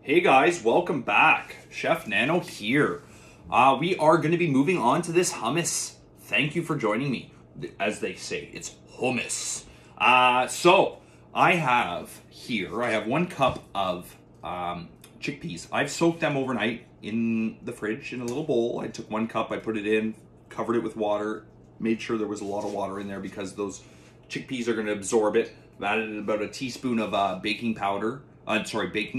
Hey guys, welcome back. Chef Nano here. We are going to be moving on to this hummus. Thank you for joining me. As they say, it's hummus. So I have 1 cup of chickpeas. I've soaked them overnight in the fridge in a little bowl. I took 1 cup, I put it in, covered it with water, made sure there was a lot of water in there because those chickpeas are going to absorb it. I've added about a teaspoon of baking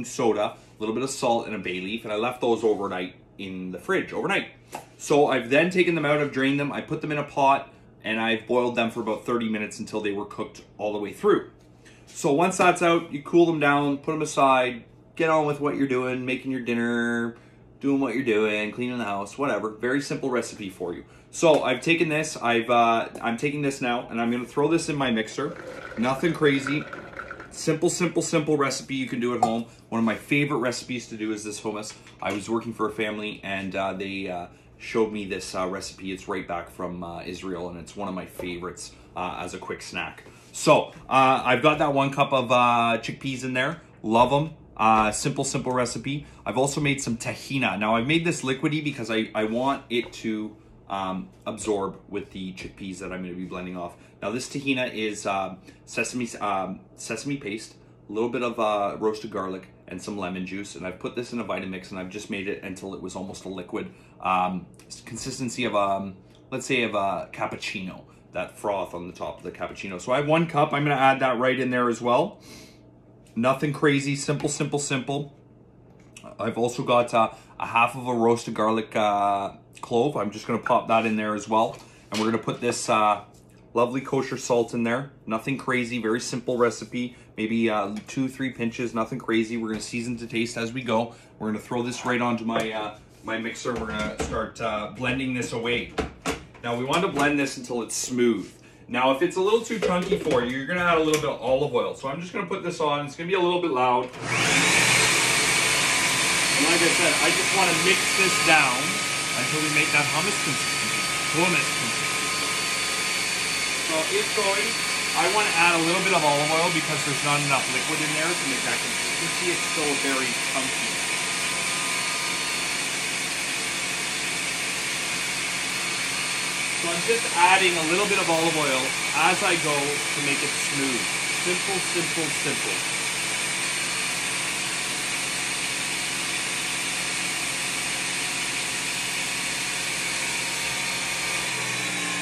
soda, a little bit of salt, and a bay leaf, and I left those overnight in the fridge overnight. So I've then taken them out, I've drained them, I put them in a pot, and I've boiled them for about 30 minutes until they were cooked all the way through. So once that's out, you cool them down, put them aside, get on with what you're doing, making your dinner, doing what you're doing, cleaning the house, whatever. Very simple recipe for you. So I've taken this, I'm taking this now, and I'm gonna throw this in my mixer. Nothing crazy. Simple recipe you can do at home. One of my favorite recipes to do is this hummus. I was working for a family and they showed me this recipe. It's right back from Israel, and it's one of my favorites as a quick snack. So I've got that 1 cup of chickpeas in there. Love them. Simple recipe. I've also made some tahina. Now I've made this liquidy because I want it to absorb with the chickpeas that I'm going to be blending off. Now this tahina is sesame paste, a little bit of roasted garlic, and some lemon juice. And I've put this in a Vitamix, and I've just made it until it was almost a liquid. Consistency of, let's say, of a cappuccino, that froth on the top of the cappuccino. So I have 1 cup. I'm going to add that right in there as well. Nothing crazy, simple. I've also got a half of a roasted garlic clove. I'm just going to pop that in there as well. And we're going to put this lovely kosher salt in there. Nothing crazy, very simple recipe. Maybe 2-3 pinches, nothing crazy. We're going to season to taste as we go. We're going to throw this right onto my my mixer. We're going to start blending this away. Now we want to blend this until it's smooth. Now if it's a little too chunky for you, you're going to add a little bit of olive oil. So I'm just going to put this on. It's going to be a little bit loud. And like I said, I just want to mix this down until we make that hummus consistency. So it's going. I want to add a little bit of olive oil because there's not enough liquid in there to make that consistency. It's still very chunky. So I'm just adding a little bit of olive oil as I go to make it smooth. Simple.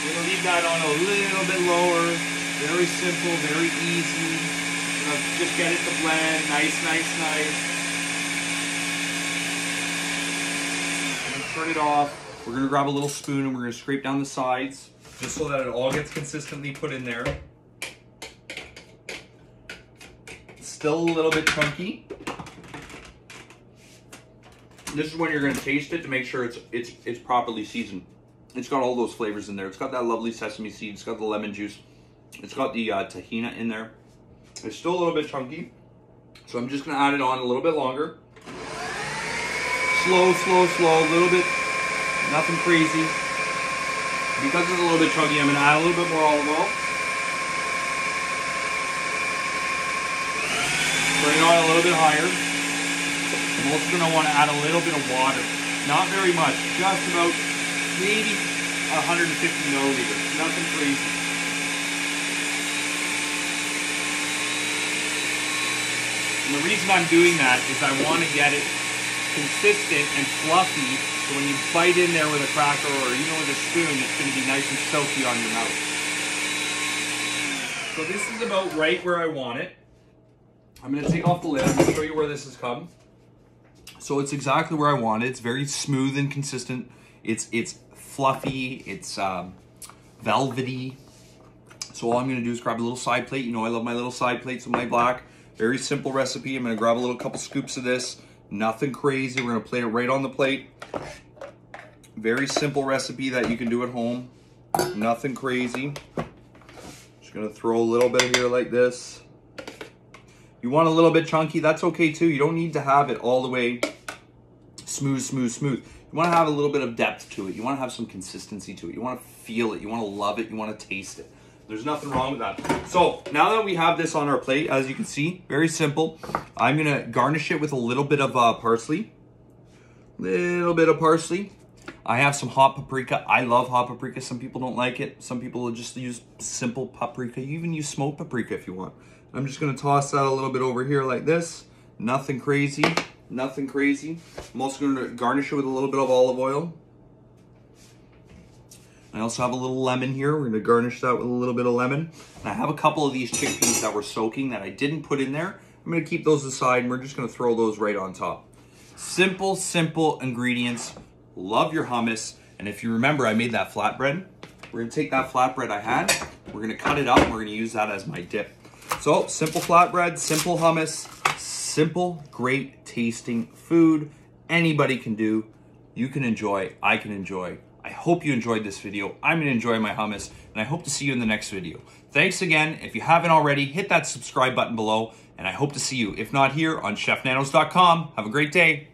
We're going to leave that on a little bit lower. Very simple, very easy. Just get it to blend. Nice. I'm going to turn it off. We're going to grab a little spoon and we're going to scrape down the sides just so that it all gets consistently put in there. It's still a little bit chunky. This is when you're going to taste it to make sure it's properly seasoned. It's got all those flavors in there. It's got that lovely sesame seed. It's got the lemon juice. It's got the tahina in there. It's still a little bit chunky. So I'm just going to add it on a little bit longer. Slow. A little bit. Nothing crazy. Because it's a little bit chunky, I'm going to add a little bit more olive oil. Bring it on a little bit higher. I'm also going to want to add a little bit of water. Not very much. Just about maybe 150 milliliters. Nothing crazy. And the reason I'm doing that is I want to get it consistent and fluffy, so when you bite in there with a cracker or even with a spoon, it's going to be nice and silky on your mouth. So this is about right where I want it. I'm going to take off the lid. I'm going to show you where this has come. So it's exactly where I want it. It's very smooth and consistent. It's fluffy. It's velvety. So all I'm going to do is grab a little side plate. You know I love my little side plates with my black. Very simple recipe. I'm going to grab a couple scoops of this. Nothing crazy. We're going to plate it right on the plate. Very simple recipe that you can do at home. Nothing crazy. Just going to throw a little bit here like this. You want a little bit chunky, that's okay too. You don't need to have it all the way smooth. You want to have a little bit of depth to it. You want to have some consistency to it. You want to feel it. You want to love it. You want to taste it. There's nothing wrong with that. So now that we have this on our plate, as you can see, very simple. I'm gonna garnish it with a little bit of parsley. Little bit of parsley. I have some hot paprika. I love hot paprika. Some people don't like it. Some people will just use simple paprika. You even use smoked paprika if you want. I'm just gonna toss that a little bit over here like this. Nothing crazy, nothing crazy. I'm also gonna garnish it with a little bit of olive oil. I also have a little lemon here. We're gonna garnish that with a little bit of lemon. And I have a couple of these chickpeas that were soaking that I didn't put in there. I'm gonna keep those aside and we're just gonna throw those right on top. Simple, simple ingredients. Love your hummus. And if you remember, I made that flatbread. We're gonna take that flatbread I had, we're gonna cut it up, and we're gonna use that as my dip. So, simple flatbread, simple hummus, simple, great tasting food. Anybody can do. You can enjoy, I can enjoy. I hope you enjoyed this video. I'm gonna enjoy my hummus, and I hope to see you in the next video. Thanks again. If you haven't already, hit that subscribe button below, and I hope to see you, if not here, on chefnanos.com. Have a great day.